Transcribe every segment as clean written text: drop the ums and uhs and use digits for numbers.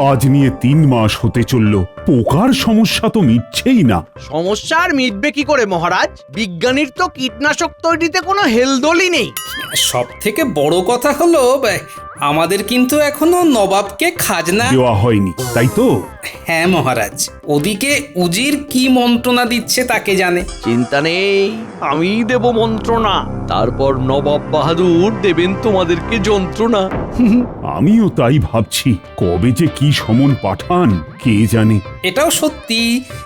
আজ নিয়ে 3 মাস হতে চলল, পোকার সমস্যা তো মিটছেই না। সমস্যা আর মিটবে কি করে মহারাজ? বিজ্ঞানীর তো কীটনাশক তৈরিতে কোনো হেলদোলই নেই। সব থেকে বড় কথা হলো আমাদের কিন্তু এখনো নবাবকে খাজনা দেওয়া হয়নি, তাই তো? হ্যাঁ মহারাজ, ওদিকে উজির কি মন্ত্রণা দিচ্ছে তাকে জানে। চিন্তা নেই, আমি দেব মন্ত্রণা, তারপর নবাব বাহাদুর দেবেন তোমাদেরকে যন্ত্রণা। আমিও তাই ভাবছি, কবে যে কি সমন পাঠান কে জানে। এটাও সত্যি,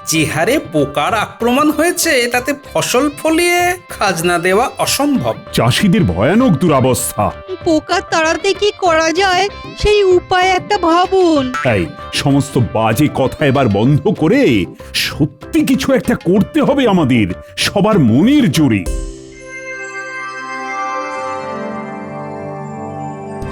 যে হারে পোকার আক্রমণ হয়েছে তাতে ফসল ফলিয়ে খাজনা দেওয়া অসম্ভব। চাষিদের ভয়ানক দুরবস্থা। পোকা তাড়াতে কি করা যায় সেই উপায় একটা ভাবুন। তাই সমস্ত বাজে কথা এবার বন্ধ করে সত্যি কিছু একটা করতে হবে আমাদের, সবার মনের জোরে।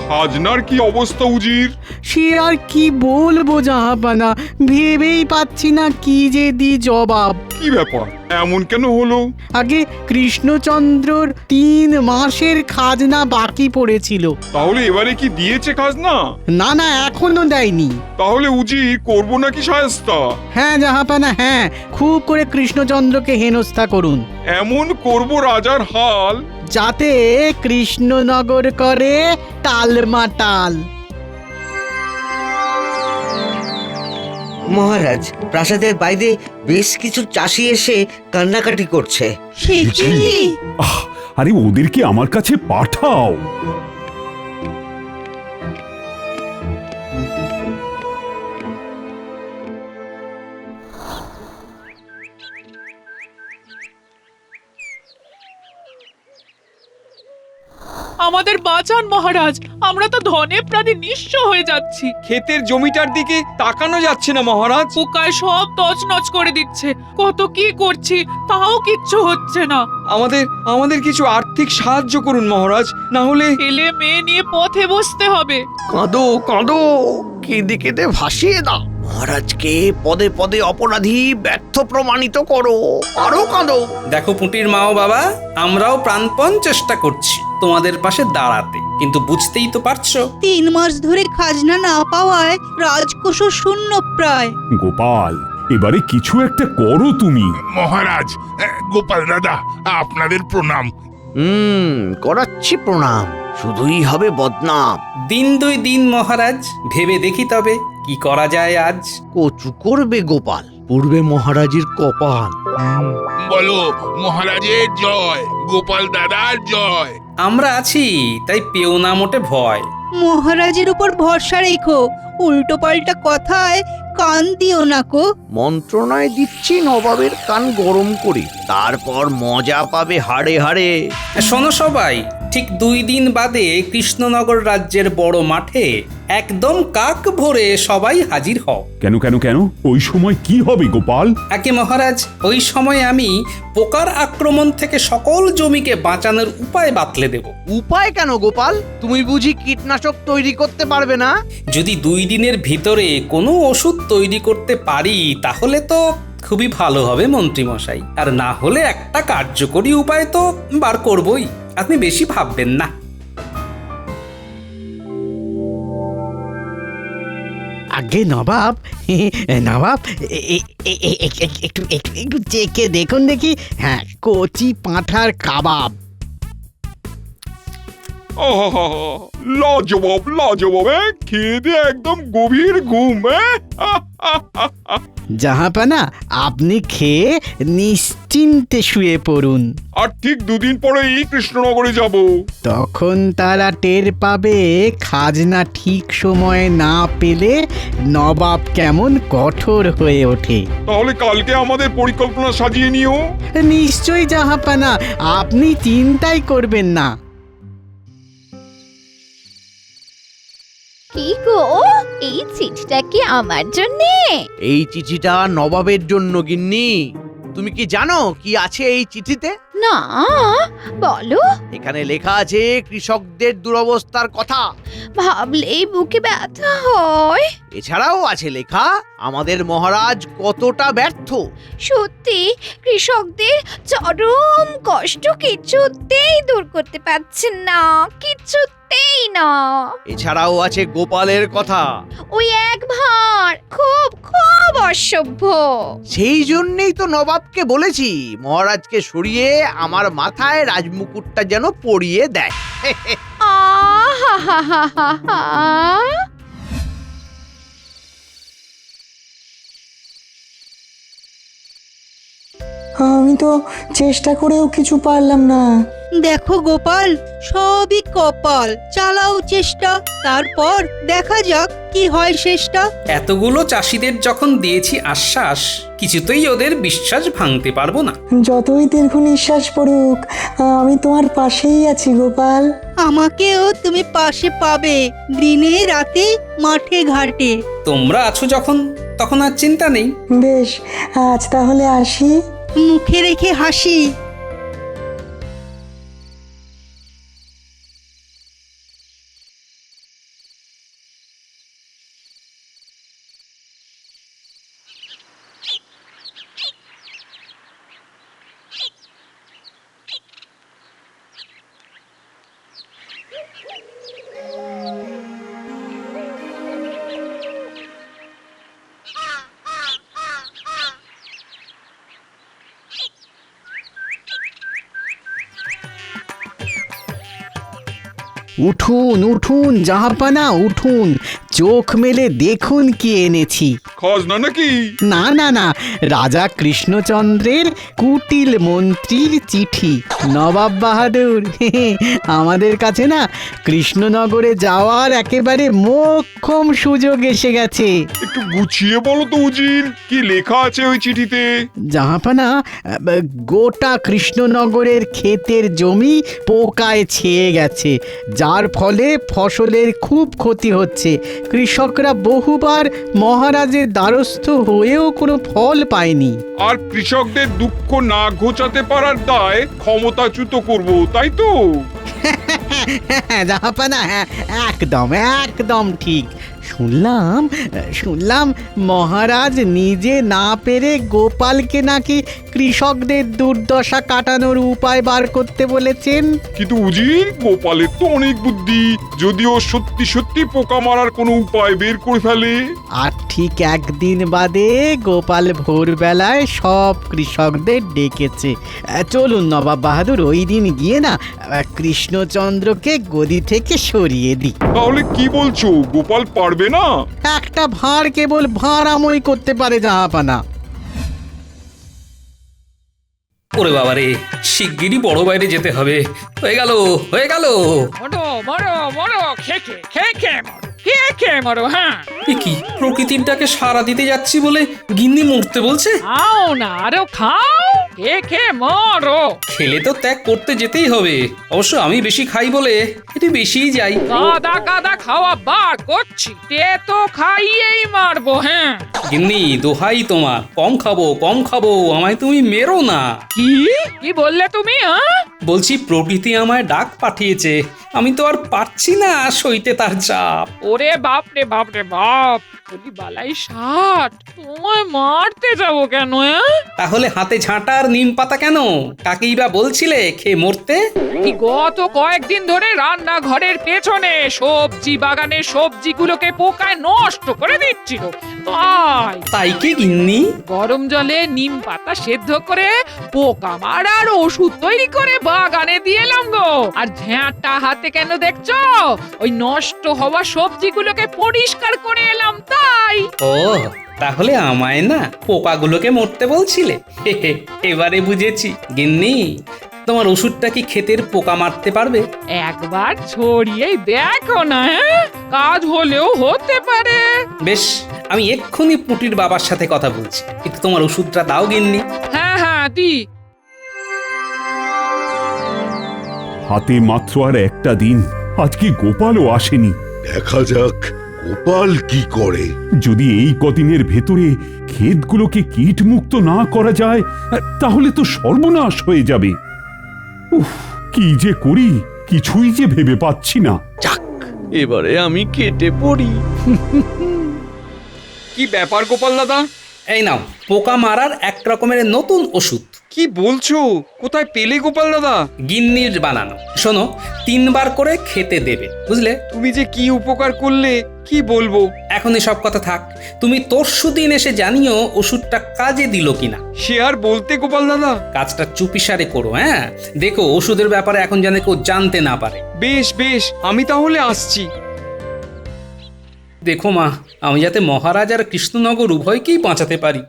খাজনার কি অবস্থা উজির? সে আর কি বলবো জাহাপানা, ভেবেই পাচ্ছি না কি যে দি জবাব। কি ব্যাপার, এমন কেন হলো? আগে কৃষ্ণচন্দ্রর 3 মাসের খাজনা বাকি পড়েছিল। তাহলে এবারে কি দিয়েছে খাজনা? না না, এখনো দেয়নি। তাহলে উজির করবো নাকি শায়েস্তা? হ্যাঁ জাহাপানা, হ্যাঁ, খুব করে কৃষ্ণচন্দ্রকে হেনস্থা করুন, এমন করবো রাজার হাল যাতে কৃষ্ণনগর করে টালমাটাল। মহারাজ, প্রাসাদের বাইরে বেশ কিছু চাষি এসে কান্নাকাটি করছে। আরে ওদেরকে আমার কাছে পাঠাও। আমাদের বাঁচান মহারাজ, আমরা তো ধনে প্রাণে নিঃস্ব হয়ে যাচ্ছি। ক্ষেতের জমিটার দিকে তাকানো যাচ্ছে না মহারাজ। পোকায় সব তছনছ করে দিচ্ছে, কত কি করছি তাও কিচ্ছু হচ্ছে না। আমাদের কিছু আর্থিক সাহায্য করুন মহারাজ, না হলে ছেলে মেয়ে নিয়ে পথে বসতে হবে। কাঁদো কাঁদো, কেঁদে কেঁদে ভাসিয়ে দাও। মহারাজকে পদে পদে অপরাধী ব্যর্থ প্রমাণিত করো, আরো কাঁদো। দেখো পুঁটির মা ও বাবা, আমরাও প্রাণপণ চেষ্টা করছি তোমাদের পাশে দাঁড়াতে, কিন্তু বুঝতেই তো পারছো 3 মাস ধরে খাজনা না পাওয়ায় রাজকোষ শূন্য প্রায়। গোপাল, এবারে কিছু একটা করো তুমি। মহারাজ, গোপাল দাদা, আপনাদের প্রণাম। করাচ্ছি প্রণাম, শুধুই হবে বদনাম। দিন 2 দিন মহারাজ, ভেবে দেখি তবে কি করা যায় আজ। কচু করবে গোপাল, পূর্বে মহারাজের কপাল। বলো মহারাজের জয়, গোপাল দাদার জয়। আমরা আছি, তাই পেও না মোটে ভয়। মহারাজের উপর ভরসা রেখো, উল্টো পাল্টা কথায় কান দিও না কো। মন্ত্রণায় দিচ্ছি নবাবের কান গরম করে, তারপর মজা পাবে হাড়ে হাড়ে। শোনো সবাই, ঠিক 2 দিন বাদে কৃষ্ণনগর রাজ্যের বড় মাঠে একদম কাক ভরে সবাই হাজির হও। কেন কেন কেন, ওই সময় কি হবে গোপাল? আগে মহারাজ, ওই সময় আমি পোকার আক্রমণ থেকে সকল জমিকে বাঁচানোর উপায় বাতলে দেব। উপায় কেন গোপাল? তুমি বুঝি কীটনাশক তৈরি করতে পারবে না? যদি 2 দিনের ভিতরে কোনো ওষুধ তৈরি করতে পারি তাহলে তো খুবই ভালো হবে মন্ত্রী মশাই, আর না হলে একটা কার্যকরী উপায় তো বার করবই, আপনি বেশি ভাববেন না। আগে নবাব, নবাব, একটু একটু একটু চেখে দেখুন দেখি। হ্যাঁ, কচি পাঁঠার কাবাব। লাজবাব লাজবাব, খেয়ে দিয়ে একদম গভীর ঘুম। জাহাপানা, আপনি খেয়ে নিশ্চিন্তে শুয়ে পড়ুন। আর ঠিক 2 দিন পরেই কৃষ্ণনগরে যাব। তখন তারা টের পাবে খাজনা ঠিক সময়ে না পেলে নবাব কেমন কঠোর হয়ে ওঠে। তাহলে কালকে আমাদের পরিকল্পনা সাজিয়ে নিও। নিশ্চয়ই জাহাপানা, আপনি চিন্তাই করবেন না। কি গো, এই চিঠিটা কি আমার জন্যে? এই চিঠিটা নবাবের জন্য গিন্নি। তুমি কি জানো কি আছে এই চিঠিতে? না, বলো। এখানে লেখা আছে কৃষকদের দুরবস্থার কথা, ভাবলেই বুকে ব্যথা হয়। এছাড়াও আছে লেখা আমাদের মহারাজ কতটা ব্যর্থ। সত্যি, কৃষকদের চরম কষ্ট কিছুতেই দূর করতে পারছেন না, কিছুতেই। মোটেই না। এছাড়াও আছে গোপালের কথা। ওই এক ভাঁড় খুব খুব অসভ্য। সেই জন্যই তো নবাবকে বলেছি মহারাজকে সরিয়ে আমার মাথায় রাজমুকুটটা যেন পরিয়ে দেয়। আহা! আমি তো চেষ্টা করেও কিছু পারলাম না। দেখো গোপাল, সবই কপাল। চালাও চেষ্টা, তারপর দেখা যাক কি হয় শেষটা। এতগুলো চাষিদের যখন দিয়েছি আশ্বাস, কিছুতেই ওদের বিশ্বাস ভাঙতে পারবো না। যতই দীর্ঘ নিঃশ্বাস পড়ুক, আমি তোমার পাশেই আছি গোপাল। আমাকেও তুমি পাশে পাবে, দিনে রাতে মাঠে ঘাটে। তোমরা আছো যখন, তখন আর চিন্তা নেই। বেশ, আজ তাহলে আসি। মুখে রেখে হাসি। উঠুন উঠুন জাহাপানা, উঠুন, চোখ মেলে দেখুন কি এনেছি। খাজনা নাকি? না না না, রাজা কৃষ্ণচন্দ্রের কুটিল মন্ত্রীর চিঠি। নবাব বাহাদুর, আমাদের কাছে না কৃষ্ণনগরে যাওয়ার একেবারে মোক্ষম সুযোগ এসে গেছে। একটু গুছিয়ে বলো তো উজির, কি লেখা আছে ওই চিঠিতে? জাহাপানা, গোটা কৃষ্ণনগরের ক্ষেতের জমি পোকায় ছেয়ে গেছে, যার ফলে ফসলের খুব ক্ষতি হচ্ছে। কৃষকরা বহুবার মহারাজের দ্বারস্থ হয়েও কোনো ফল পায়নি। আর কৃষকদের দুঃখ না ঘোচাতে পারার দায় ক্ষমতাচ্যুত করব, তাই তো? জাহাপানা, একদম একদম ঠিক। শুনলাম মহারাজ নিজে না পেরে গোপালকে নাকি কৃষকদের দুর্দশা কাটানোর উপায় বার করতে বলেছেন। কিন্তু উজির, গোপালের তো অনেক বুদ্ধি, যদিও সত্যি সত্যি পোকা মারার কোনো উপায় বের করে ফেলে। আর ঠিক একদিন বাদে গোপাল ভোরবেলায় সব কৃষকদের ডেকেছে। চলুন নবাব বাহাদুর, ওই দিন গিয়ে না কৃষ্ণচন্দ্রকে গদি থেকে সরিয়ে দিই। তাহলে কি বলছো, গোপাল পারবে না? একটা ভাঁড় কেবল ভাঁড়াময় করতে পারে জাহাপানা। ওরে বাবা রে, শিগগিরই বড় বাইরে যেতে হবে। হয়ে গেল হয়ে গেল। মরো মরো মরো, খেয়ে মরো, খেয়ে মরো। হ্যাঁ, এ কি, প্রকৃতির ডাকে সাড়া দিতে যাচ্ছি বলে গিন্নি মরতে বলছে? খাও না, আরো খাও, খেয়ে মরো। খেলে তো ত্যাগ করতে যেতেই হবে। অবশ্য আমি বেশি খাই বলে একটু বেশিই যাই। কাদা খাওয়া বার করছি, তে তো খাইয়েই মারবো। হ্যাঁ, গিন্নি দোহাই তোমার, কম খাবো, আমায় তুমি মেরো না। কি বললে তুমি? হ্যাঁ, বলছি প্রকৃতি আমায় ডাক পাঠিয়েছে, আমি তো আর পারছি না সইতে তার চাপ। ওরে বাপ রে বাপ, বলি বালাই ষাট, তোমায় মারতে যাবো কেন? তাহলে হাতে ঝাঁটা আর নিম পাতা কেন? কাকেই বা বলছিলে খেয়ে মরতে? গত কয়েকদিন ধরে রান্নাঘরের পেছনে সবজি বাগানের সবজিগুলোকে পোকায় নষ্ট করে দিচ্ছিল, তাই কি গিন্নি? গরম জলে নিম পাতা সেদ্ধ করে পোকা মারার ওষুধ তৈরি করে বাগানে দিয়ে এলাম গো। আর ঝ্যাঁটা হাতে কেন দেখছো? ওই নষ্ট হওয়া সবজিগুলোকে পরিষ্কার করে এলাম তাই। ও, তাহলে আমায় না পোকাগুলোকে মরতে বলছিলে? এবারে বুঝেছি। গিন্নি, তোমার ওষুধটা কি ক্ষেতের পোকা মারতে পারবে? একবার ছড়িয়ে দেখো না, কাজ হলেও হতে পারে। বেশ, আমি এক্ষুনি পুটির বাবার সাথে কথা বলছি। একটু তোমার ওষুধটা দাও গিন্নি। হ্যাঁ দি। হাতে মাত্র আর একটা দিন, আজকে গোপালও আসেনি। দেখা যাক গোপাল কি করে। যদি এই কদিনের ভেতরে ক্ষেতগুলোকে কীটমুক্ত না করা যায়, তাহলে তো সর্বনাশ হয়ে যাবে। উফ, কি যে করি কিছুই যে ভেবে পাচ্ছি না। যাক, এবারে আমি কেটে পড়ি। কি ব্যাপার গোপাল দাদা, এই নাও পোকা মারার এক রকমের নতুন ওষুধ। কি বলছো? কোথায় পেলে গোপাল দাদা? গিন্নির বানানো। শোনো, 3 বার করে খেতে দেবে, বুঝলে? তুমি যে কি উপকার করলে কি বলবো। এখনই সব কথা থাক, তুমি তরশুদিন এসে জানিও ওষুধটা কাজে দিল কিনা। সে আর বলতে গোপাল দাদা। কাজটা চুপিসারে করো, হ্যাঁ? দেখো ওষুধের ব্যাপারে এখন যেন কেউ জানতে না পারে। বেশ বেশ, আমি তাহলে আসছি। দেখো মা, আমি যাতে মহারাজ আর কৃষ্ণনগর উভয়কেই বাঁচাতে পারি।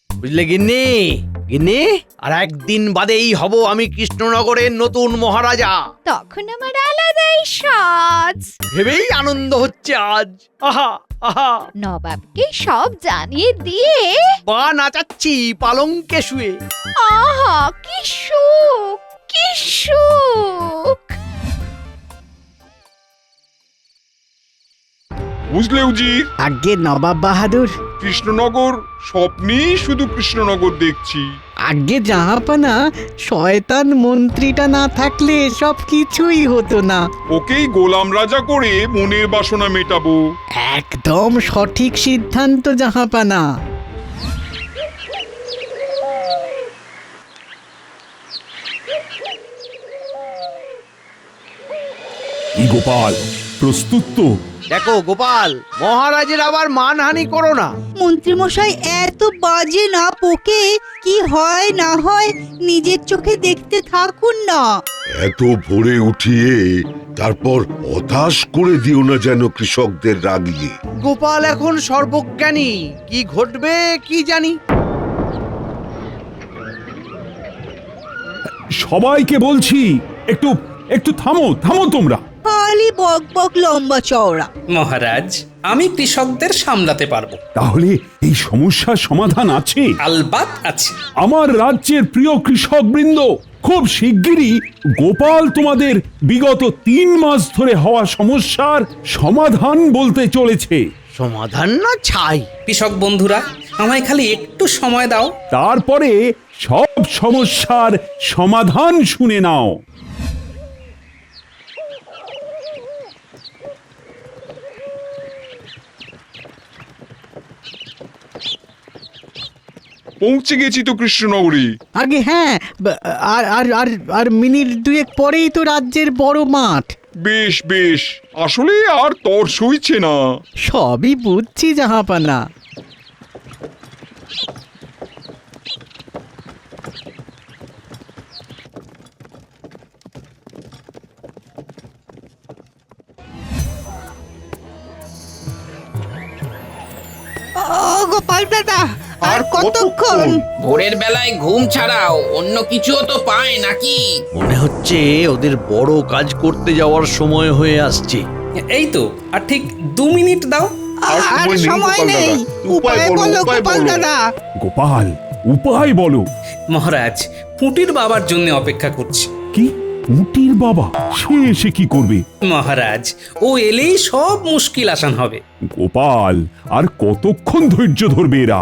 বুঝলে গিন্নি, গিন্নি আর একদিন বাদেই হব আমি কৃষ্ণনগরের নতুন মহারাজা। তখন আমার আলাদাই সাজ। ভেবেই আনন্দ হচ্ছে আজ। আহা আহা, নবাবকে সব জানিয়ে দিয়ে পা নাচাচ্ছি পালঙ্কে শুয়ে। আহা কি সুখ, কি সুখ। বুঝলে উজির, আগে নবাব বাহাদুর। কৃষ্ণনগর স্বপ্নেই শুধু কৃষ্ণনগর দেখছি। আগে জাহাপানা, শয়তান মন্ত্রীটা না থাকলে সব কিছুই হতো না। ওকেই গোলাম রাজা করে মনের বাসনা মেটাবো। একদম সঠিক সিদ্ধান্ত জাহাপানা। কি গোপাল, প্রস্তুত তো? দেখো গোপাল, মহারাজের আবার মানহানি করো না। মন্ত্রীমশাই এত বাজে না পোকে, কি হয় না হয় নিজের চোখে দেখতে থাকুন না। এত ভোরে উঠিয়ে তারপর হতাশ করে দিও না যেন কৃষকদের রাগিয়ে। গোপাল এখন সর্বজ্ঞানী, কি ঘটবে কি জানি। সবাইকে বলছি, একটু একটু থামো থামো তোমরা। খালি বক বক লম্বা চওড়া। মহারাজ, আমি কৃষকদের সামলাতে পারবো। তাহলে এই সমস্যার সমাধান আছে? আলবাত আছে। আমার রাজ্যের প্রিয় কৃষক বৃন্দ, খুব শিগগিরই গোপাল তোমাদের বিগত 3 মাস ধরে হওয়া সমস্যার সমাধান বলতে চলেছে। সমাধান না ছাই। কৃষক বন্ধুরা, আমায় খালি একটু সময় দাও। তারপরে সব সমস্যার সমাধান শুনে নাও। পৌঁছে গেছি তো কৃষ্ণনগরে। আগে হ্যাঁ, আর আর আর আর মিনিট 2 পরেই তো রাজ্যের বড় মাঠ। বেশ বেশ, আসলে আর তর সইছে না। সবই বুঝছি জাহাপানা। ও গোপাল দাদা, আর কতক্ষণ? ভোরের বেলায় ঘুম ছাড়াও অন্য কিছুও তো পায় নাকি? মনে হচ্ছে ওদের বড় কাজ করতে যাওয়ার সময় হয়ে আসছে। এই তো, আর ঠিক 2 মিনিট দাও। আর সময় নেই, উপায় বলো গোপাল দাদা। গোপাল, উপায় বলো। মহারাজ, পুঁটির বাবার জন্য অপেক্ষা করছি। কি? পুঁটির বাবা? সে এসে কি করবে? মহারাজ, ও এলেই সব মুশকিল আসান হবে। গোপাল, আর কতক্ষণ ধৈর্য ধরবে এরা?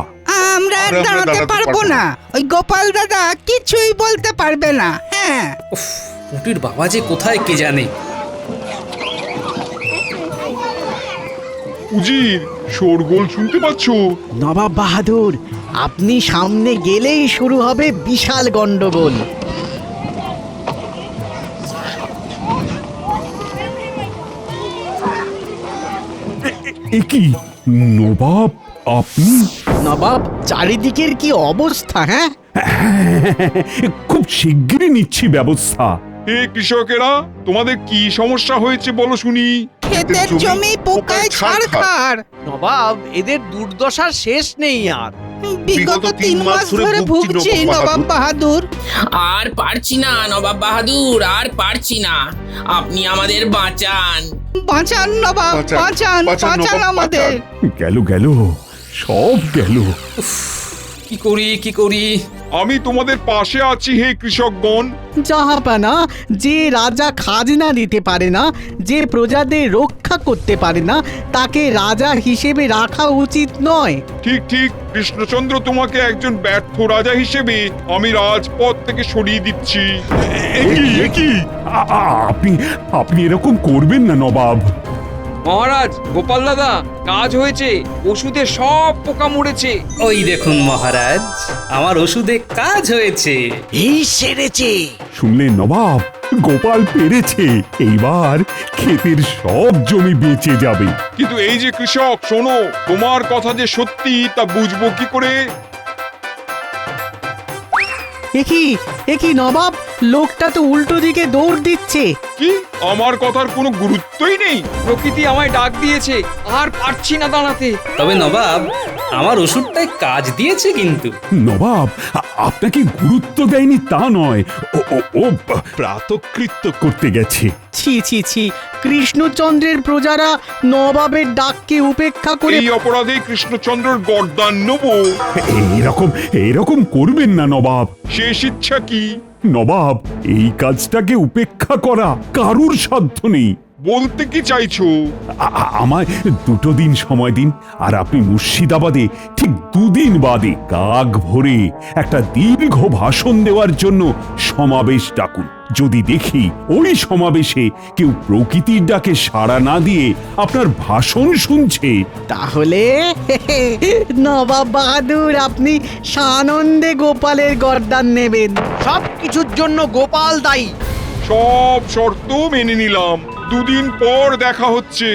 আমরা দাঁড়াতে পারবো না। ওই গোপাল দাদা কিছুই বলতে পারবে না। হ্যাঁ, উফ, পুঁটির বাবা যে কোথায় কে জানে। উজির, শোরগোল শুনতে পাচ্ছো? নবাব বাহাদুর, আপনি সামনে গেলেই শুরু হবে বিশাল গন্ডগোল। এ কি নবাব, আপনি? নবাব, চারিদিকের কি অবস্থা? হ্যাঁ, খুব শিগগিরই নিচ্ছি ব্যবস্থা। হে কৃষকেরা, তোমাদের কি সমস্যা হয়েছে বলো শুনি। ক্ষেতের জমি পোকায় ছারখার। নবাব, এদের দুর্দশার শেষ নেই আর। বিগত 3 মাস ধরে ভুগছি নবাব বাহাদুর। আর পারছি না নবাব বাহাদুর, আর পারছি না। আপনি আমাদের বাঁচান। বাঁচান নবাব, বাঁচান, বাঁচান আমাদের। গেল গেল, সব গেল। কি করি কি করি? আমি তোমাদের পাশে আছি হে কৃষকগণ। জাহাপানা, যে রাজা খাজনা দিতে পারে না, যে প্রজাদের রক্ষা করতে পারে না, তাকে রাজা হিসেবে রাখা উচিত নয়। ঠিক ঠিক, কৃষ্ণচন্দ্র তোমাকে একজন ব্যর্থ রাজা হিসেবে আমি রাজপদ থেকে সরিয়ে দিচ্ছি। আপনি আপনি এরকম করবেন না নবাব। মহারাজ, গোপাল দাদা, কাজ হয়েছে। ওষুধে সব পোকা মরেছে। ওই দেখুন মহারাজ, আমার ওষুধে কাজ হয়েছে। এই সেরেছে। শুনলেন নবাব, গোপাল পেরেছে। এইবার ক্ষেতের সব জমি বেঁচে যাবে। কিন্তু এই যে কৃষক, শোনো, তোমার কথা যে সত্যি তা বুঝবো কি করে? একই নবাব, লোকটা তো উল্টো দিকে দৌড় দিচ্ছে। কি, আমার কথার কোনো গুরুত্বই নেই? প্রকৃতি আমায় ডাক দিয়েছে, আর পারছি না দাঁড়াতে। তবে নবাব, আমার ওষুধটাই কাজ দিয়েছে কিন্তু। নবাব আপনাকে গুরুত্ব দেয়নি তা নয়, ও ও ও প্রাতকৃত্য করতে গেছে। ছি ছি ছি, কৃষ্ণচন্দ্রের প্রজারা নবাবের ডাককে উপেক্ষা করে এই অপরাধে কৃষ্ণচন্দ্রের গর্দান নেব। এরকম করবেন না নবাব। শেষ ইচ্ছা কি? নবাব, এই কাজটাকে উপেক্ষা করা কারুর সাধ্য নেই। বলতে কি চাইছো? আমায় 2 দিন সময় দিন, আর আপনি মুর্শিদাবাদে ঠিক 2 দিন বাদে কাক ভরে একটা দীর্ঘ ভাষণ দেওয়ার জন্য সমাবেশ ডাকুন। যদি দেখি ওই সমাবেশে কেউ প্রকৃতির ডাকে সাড়া না দিয়ে আপনার ভাষণ শুনছে, তাহলে নবাব বাহাদুর, আপনি সানন্দে গোপালের গর্দান নেবেন। সব কিছুর জন্য গোপাল দায়ী। সব শর্ত মেনে নিলাম। 2 দিন পর দেখা হচ্ছে।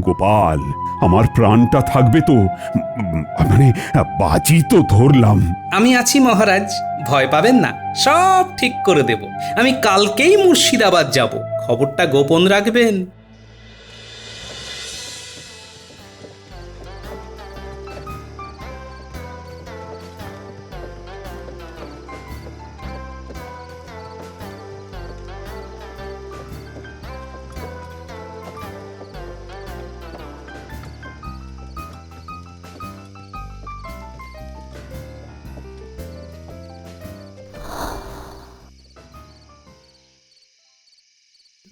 গোপাল, আমার প্রাণটা থাকবে তো? মানে বাজি তো ধরলাম। আমি আছি মহারাজ, ভয় পাবেন না, সব ঠিক করে দেব। আমি কালকেই মুর্শিদাবাদ যাব, খবরটা গোপন রাখবেন।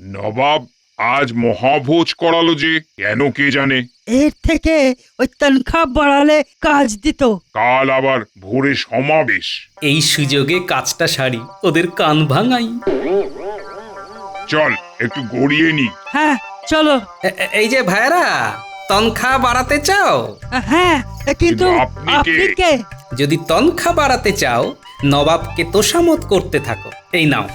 নবাব আজ মহাভোজ করালো যে, কেন কে জানে? এর থেকে ওই তনখা বাড়ালে কাজ দিত। কাল আবার ভোরে সমাবেশ। এই সুযোগে কাজটা সারি, ওদের কান ভাঙাই। চল একটু গড়িয়ে নি। হ্যাঁ চলো। এই যে ভাইরা, তনখা বাড়াতে চাও? হ্যাঁ, কিন্তু আপনি আপনি কে? কে? যদি তনখা বাড়াতে চাও, নবাবকে তোষামত করতে থাকো। এই নাও,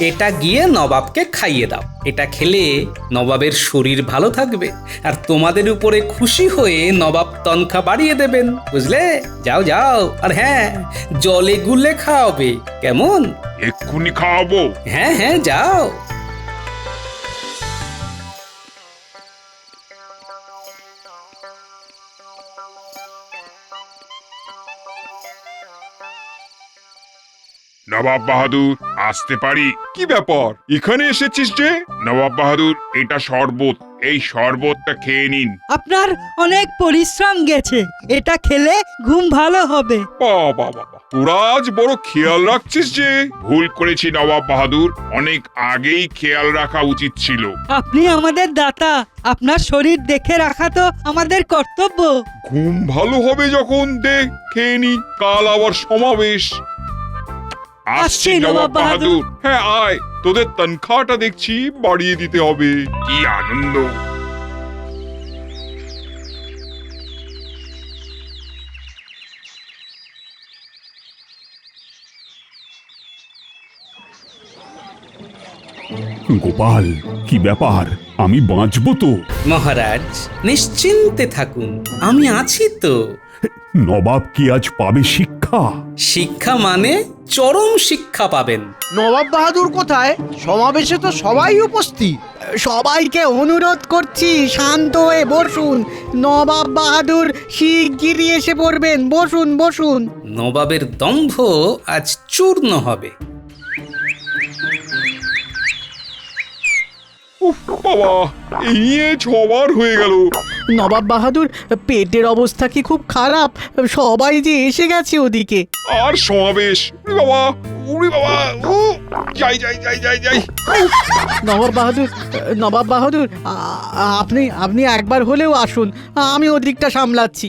এটা গিয়ে নবাবকে খাইয়ে দাও। এটা খেলে নবাবের শরীর ভালো থাকবে, আর তোমাদের উপরে খুশি হয়ে নবাব তনখা বাড়িয়ে দেবেন, বুঝলে? যাও যাও, আর হ্যাঁ, জলে গুলে খাওয়াবে, কেমন? এক্ষুনি খাওয়াবো। হ্যাঁ হ্যাঁ, যাও। নবাব বাহাদুর, আসতে পারি? কি ব্যাপার, এখানে এসেছিস যে? নবাব বাহাদুর, এটা শরবত, এই শরবতটা খেয়ে নিন। আপনার অনেক পরিশ্রম গেছে, এটা খেলে ঘুম ভালো হবে। বাবা বাবা, তোরা আজ বড় খেয়াল রাখছিস যে। ভুল করেছি নবাব বাহাদুর, অনেক আগেই খেয়াল রাখা উচিত ছিল। আপনি আমাদের দাতা, আপনার শরীর দেখে রাখা তো আমাদের কর্তব্য। ঘুম ভালো হবে যখন, দে খেয়ে নি, কাল আবার সমাবেশ। আসছি নবাব বাহাদুর। হ্যাঁ আয়, তোদের তনখাটা দেখছি বাড়িয়ে দিতে হবে। কি আনন্দ! গোপাল, কি ব্যাপার? আমি বাঁচবো তো? মহারাজ নিশ্চিন্তে থাকুন, আমি আছি তো। নবাব কি আজ পাবে শিক্ষা? শিক্ষা মানে চরম শিক্ষা পাবেন। নবাব বাহাদুর কোথায়? সমাবেশে তো সবাই উপস্থিত। সবাইকে অনুরোধ করছি, শান্ত হয়ে বসুন। নবাব বাহাদুর শিগগিরই এসে পড়বেন, বসুন বসুন। নবাবের দম্ভ আজ চূর্ণ হবে। উফ বাবা, এই নিয়ে 6 বার হয়ে গেল। নবাব বাহাদুর, পেটের অবস্থা কি খুব খারাপ? সবাই যে এসে গেছে ওদিকে। আর সমাবেশ, উরি বাবা, উরি বাবা, ও যাই যাই যাই যাই যাই। নবাব বাহাদুর, আপনি আপনি একবার হলেও আসুন, আমি ওদিকটা সামলাচ্ছি।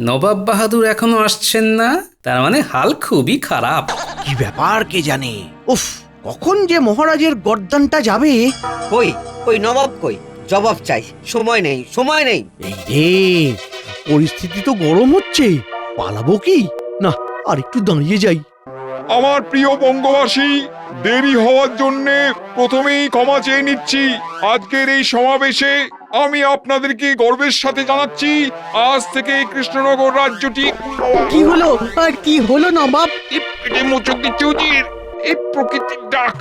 নবাব বাহাদুর এখনো আসছেন না, তার মানে হাল খুবই খারাপ। কি ব্যাপার কে জানে? উফ, কখন যে মহারাজের গর্দানটা যাবে। কই কই নবাব কই, জবাব চাই, সময় নেই সময় নেই। এই রে, পরিস্থিতি তো গরম হচ্ছে, পালাবো কি না, আর একটু দাঁড়িয়ে যাই। আমার প্রিয় বঙ্গবাসী, দেরি হওয়ার জন্য প্রথমেই ক্ষমা চেয়ে নিচ্ছি। আজকের এই সমাবেশে আমি আপনাদেরকে গর্বের সাথে জানাচ্ছি, আজ থেকে এই কৃষ্ণনগর রাজ্যটি কি হলো আর কি হলো নবাব? পেটে মোচক দিচ্ছে উজির, এই প্রকৃতির ডাক।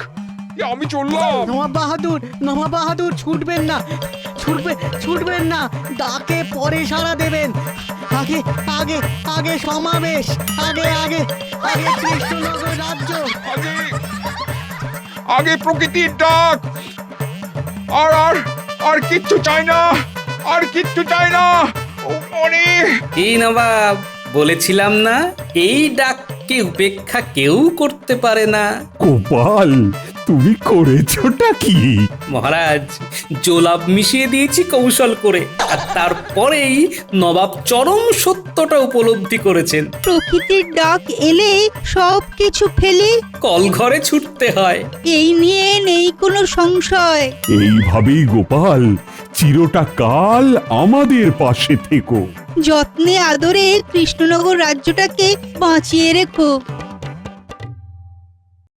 আমি চললাম। নবাব বাহাদুর ছুটবেন না, ছুটবেন না, ডাকে পরে সাড়া দেবেন। আগে আগে আগে সমাবেশ, আগে আগে আগে কৃষ্ণনগর রাজ্য। আগে আগে প্রকৃতির ডাক। আর আর আর কিচ্ছু চাই না, আর কিচ্ছু চাই না। অনেক এই নবাব, বলেছিলাম না এই ডাককে উপেক্ষা কেউ করতে পারে না। গোপাল, তুমি করেছোটা কি? মহারাজ, জোলাপ মিশিয়ে দিয়েছি কৌশল করে, আর তারপরেই নবাব চরম সত্যটা উপলব্ধি করেছেন। প্রকৃতির ডাক এলে সব কিছু ফেলে কল ঘরে ছুটতে হয়। এই নিয়ে নেই কোনো সংশয়। এইভাবেই গোপাল চিরটা কাল আমাদের পাশে থেকো। যত্নে আদরে কৃষ্ণনগর রাজ্যটাকে বাঁচিয়ে রেখো।